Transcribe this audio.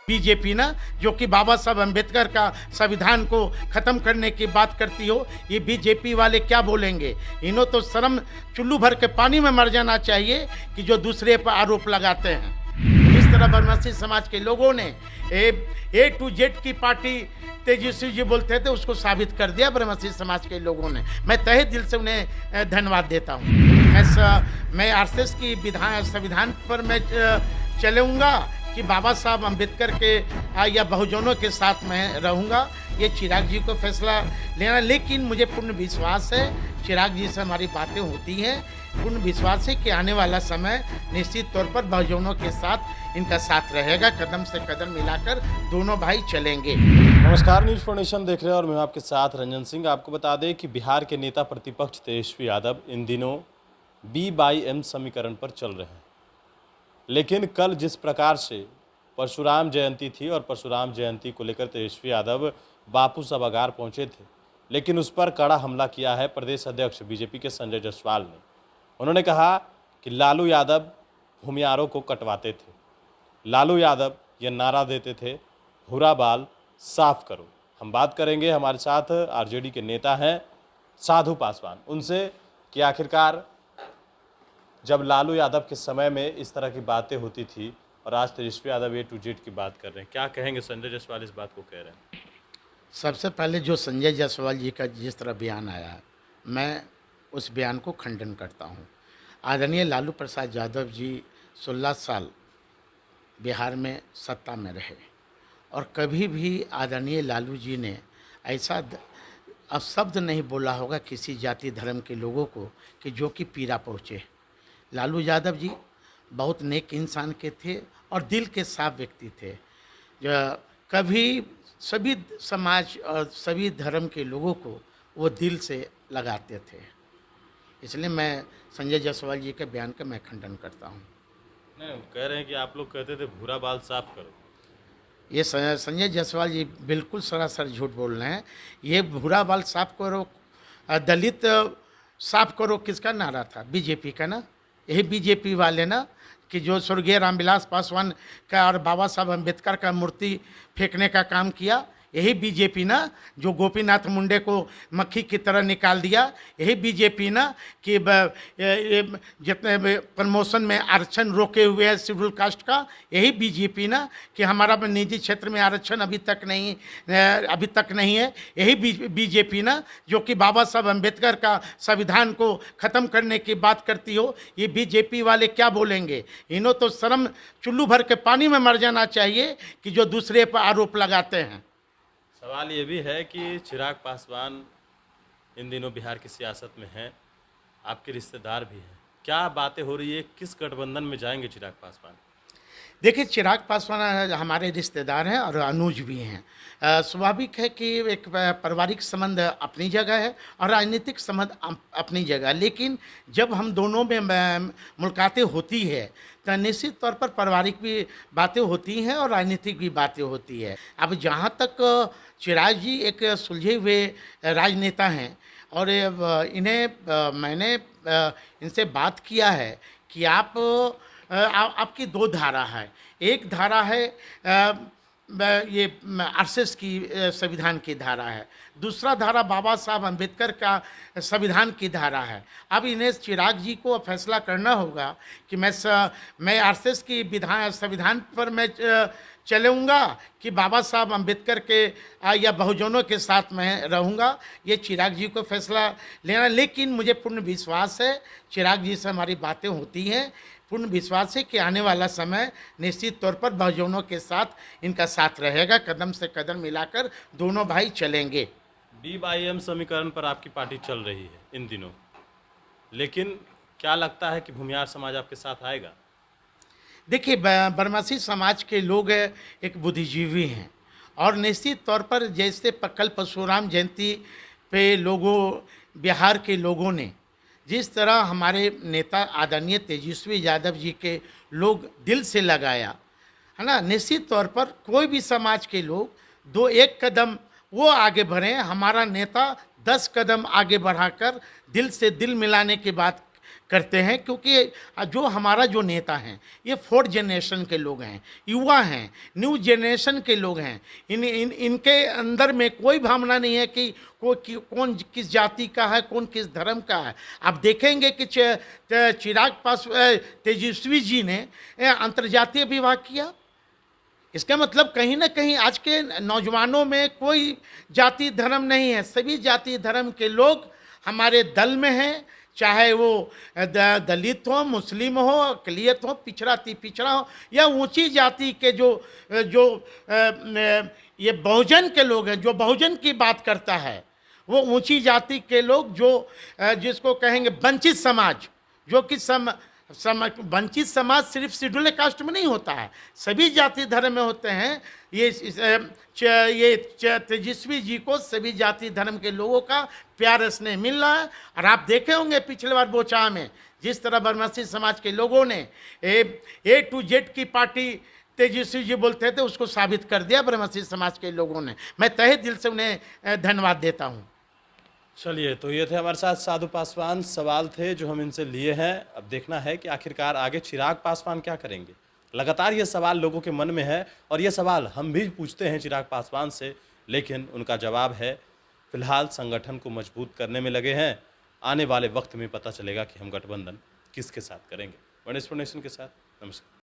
BJP ना, जो कि बाबा साहब अम्बेडकर का संविधान को ख़त्म करने की बात करती हो, ये बीजेपी वाले क्या बोलेंगे? इन्हों तो शर्म चुल्लू भर के पानी में मर जाना चाहिए कि जो दूसरे पर आरोप लगाते हैं। इस तरह ब्रह्मसी समाज के लोगों ने ए टू जेड की पार्टी तेजस्वी जी बोलते थे, उसको साबित कर दिया ब्रह्मसी समाज के लोगों ने। मैं तहे दिल से उन्हें धन्यवाद देता हूँ। मैं आरएसएस की संविधान पर मैं चलूँगा कि बाबा साहब अम्बेडकर के या बहुजनों के साथ मैं रहूँगा, ये चिराग जी को फैसला लेना। लेकिन मुझे पूर्ण विश्वास है, चिराग जी से हमारी बातें होती हैं, पूर्ण विश्वास है कि आने वाला समय निश्चित तौर पर बहुजनों के साथ इनका साथ रहेगा। कदम से कदम मिलाकर दोनों भाई चलेंगे। नमस्कार, न्यूज़ फॉर नेशन देख रहे हैं और मैं आपके साथ रंजन सिंह। आपको बता दें कि बिहार के नेता प्रतिपक्ष तेजस्वी यादव इन दिनों B/M समीकरण पर चल रहे हैं। लेकिन कल जिस प्रकार से परशुराम जयंती थी और परशुराम जयंती को लेकर तेजस्वी यादव बापू सभागार पहुंचे थे, लेकिन उस पर कड़ा हमला किया है प्रदेश अध्यक्ष बीजेपी के संजय जायसवाल ने। उन्होंने कहा कि लालू यादव भूमियारों को कटवाते थे। लालू यादव ये नारा देते थे, भूरा बाल साफ करो। हम बात करेंगे, हमारे साथ आरजेडी के नेता हैं साधु पासवान, उनसे कि आखिरकार जब लालू यादव के समय में इस तरह की बातें होती थी और आज Tejashwi Yadav A to Z की बात कर रहे हैं, क्या कहेंगे? संजय जायसवाल इस बात को कह रहे हैं। सबसे पहले जो संजय जायसवाल जी का जिस तरह बयान आया है, मैं उस बयान को खंडन करता हूँ। आदरणीय लालू प्रसाद यादव जी 16 साल बिहार में सत्ता में रहे और कभी भी आदरणीय लालू जी ने ऐसा अपशब्द नहीं बोला होगा किसी जाति धर्म के लोगों को कि जो कि पीड़ा पहुँचे। लालू यादव जी बहुत नेक इंसान के थे और दिल के साफ व्यक्ति थे, जो कभी सभी समाज और सभी धर्म के लोगों को वो दिल से लगाते थे। इसलिए मैं संजय जायसवाल जी के बयान का मैं खंडन करता हूँ। नहीं, कह रहे हैं कि आप लोग कहते थे भूरा बाल साफ करो। ये संजय जायसवाल जी बिल्कुल सरासर झूठ बोल रहे हैं। ये भूरा बाल साफ करो, दलित साफ करो किसका नारा था? बीजेपी का ना। यही बीजेपी वाले ना कि जो स्वर्गीय रामविलास पासवान का और बाबा साहब अम्बेडकर का मूर्ति फेंकने का काम किया, यही बीजेपी ना जो गोपीनाथ मुंडे को मक्खी की तरह निकाल दिया। यही बीजेपी ना कि जितने प्रमोशन में आरक्षण रोके हुए है शेड्यूल कास्ट का, यही बीजेपी ना कि हमारा निजी क्षेत्र में आरक्षण अभी तक नहीं है। यही बीजेपी ना जो कि बाबा साहब अम्बेडकर का संविधान को ख़त्म करने की बात करती हो, ये बीजेपी वाले क्या बोलेंगे? इन्हों तो शर्म चुल्लू भर के पानी में मर जाना चाहिए कि जो दूसरे पर आरोप लगाते हैं। सवाल ये भी है कि चिराग पासवान इन दिनों बिहार की सियासत में हैं, आपके रिश्तेदार भी हैं। क्या बातें हो रही है, किस गठबंधन में जाएंगे चिराग पासवान? देखिए, चिराग पासवान हमारे रिश्तेदार हैं और अनुज भी हैं। स्वाभाविक है कि एक पारिवारिक संबंध अपनी जगह है और राजनीतिक संबंध अपनी जगह, लेकिन जब हम दोनों में मुलाकातें होती है तो निश्चित तौर पर पारिवारिक भी बातें होती हैं और राजनीतिक भी बातें होती है। अब जहाँ तक चिराग जी एक सुलझे हुए राजनेता हैं और मैंने इनसे बात किया है कि आपकी दो धारा है। एक धारा है ये आरएसएस की संविधान की धारा है, दूसरा धारा बाबा साहब अम्बेडकर का संविधान की धारा है। अब इन्हें चिराग जी को फैसला करना होगा कि मैं आरएसएस की संविधान पर मैं चलूँगा कि बाबा साहब अम्बेडकर के या बहुजनों के साथ मैं रहूँगा, ये चिराग जी को फैसला लेना। लेकिन मुझे पूर्ण विश्वास है, चिराग जी से हमारी बातें होती हैं, पूर्ण विश्वास है कि आने वाला समय निश्चित तौर पर बहुजनों के साथ इनका साथ रहेगा। कदम से कदम मिलाकर दोनों भाई चलेंगे। B/M समीकरण पर आपकी पार्टी चल रही है इन दिनों, लेकिन क्या लगता है कि भूमियार समाज आपके साथ आएगा? देखिए, ब्रह्मसी समाज के लोग एक बुद्धिजीवी हैं और निश्चित तौर पर जैसे कल परशुराम जयंती पे बिहार के लोगों ने जिस तरह हमारे नेता आदरणीय तेजस्वी यादव जी के लोग दिल से लगाया है ना, निश्चित तौर पर कोई भी समाज के लोग एक कदम वो आगे बढ़ें, हमारा नेता 10 कदम आगे बढ़ाकर दिल से दिल मिलाने की बात करते हैं, क्योंकि जो हमारा जो नेता हैं ये फोर्थ जनरेशन के लोग हैं, युवा हैं, न्यू जनरेशन के लोग हैं। इनके अंदर में कोई भावना नहीं है कि कौन किस जाति का है, कौन किस धर्म का है। आप देखेंगे कि चिराग तेजस्वी जी ने अंतर्जातीय विवाह किया। इसका मतलब कहीं ना कहीं आज के नौजवानों में कोई जाति धर्म नहीं है, सभी जाति धर्म के लोग हमारे दल में हैं, चाहे वो दलित हो, मुस्लिम हो, अकलियत हो, पिछड़ा हो, या ऊंची जाति के जो जो ये बहुजन के लोग हैं, जो बहुजन की बात करता है, वो ऊंची जाति के लोग, जो जिसको कहेंगे वंचित समाज, जो कि वंचित समाज सिर्फ शेड्यूल कास्ट में नहीं होता है, सभी जाति धर्म में होते हैं। ये तेजस्वी जी को सभी जाति धर्म के लोगों का प्यार स्नेह मिल रहा है। और आप देखे होंगे पिछले बार बोचा में जिस तरह ब्रह्मसी समाज के लोगों ने A to Z की पार्टी तेजस्वी जी बोलते थे, उसको साबित कर दिया ब्रह्मसी समाज के लोगों ने। मैं तहे दिल से उन्हें धन्यवाद देता हूँ। चलिए, तो ये थे हमारे साथ साधु पासवान। सवाल थे जो हम इनसे लिए हैं। अब देखना है कि आखिरकार आगे चिराग पासवान क्या करेंगे। लगातार ये सवाल लोगों के मन में है और ये सवाल हम भी पूछते हैं चिराग पासवान से, लेकिन उनका जवाब है फिलहाल संगठन को मजबूत करने में लगे हैं। आने वाले वक्त में पता चलेगा कि हम गठबंधन किसके साथ करेंगे। वन नेशन के साथ। नमस्कार।